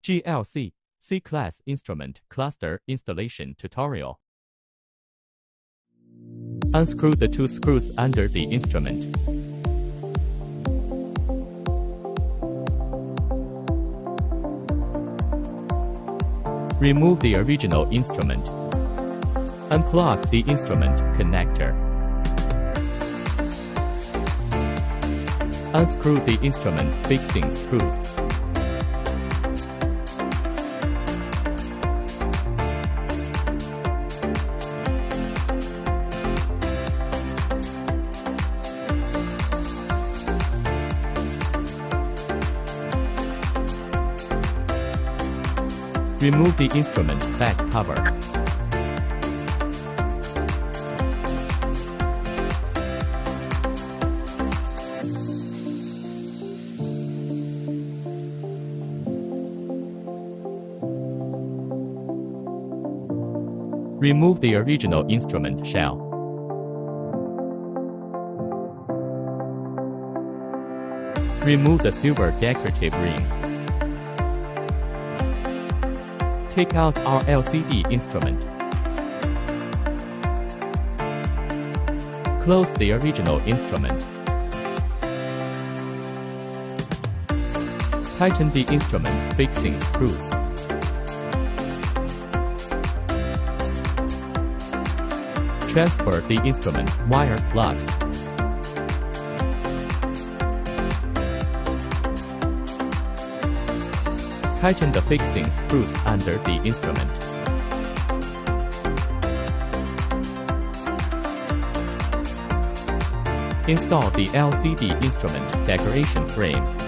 GLC C-Class Instrument Cluster Installation Tutorial. Unscrew the two screws under the instrument. Remove the original instrument. Unplug the instrument connector. Unscrew the instrument fixing screws. Remove the instrument back cover. Remove the original instrument shell. Remove the silver decorative ring. Take out our LCD instrument. Close the original instrument. Tighten the instrument fixing screws. Transfer the instrument wire plug. Tighten the fixing screws under the instrument. Install the LCD instrument decoration frame.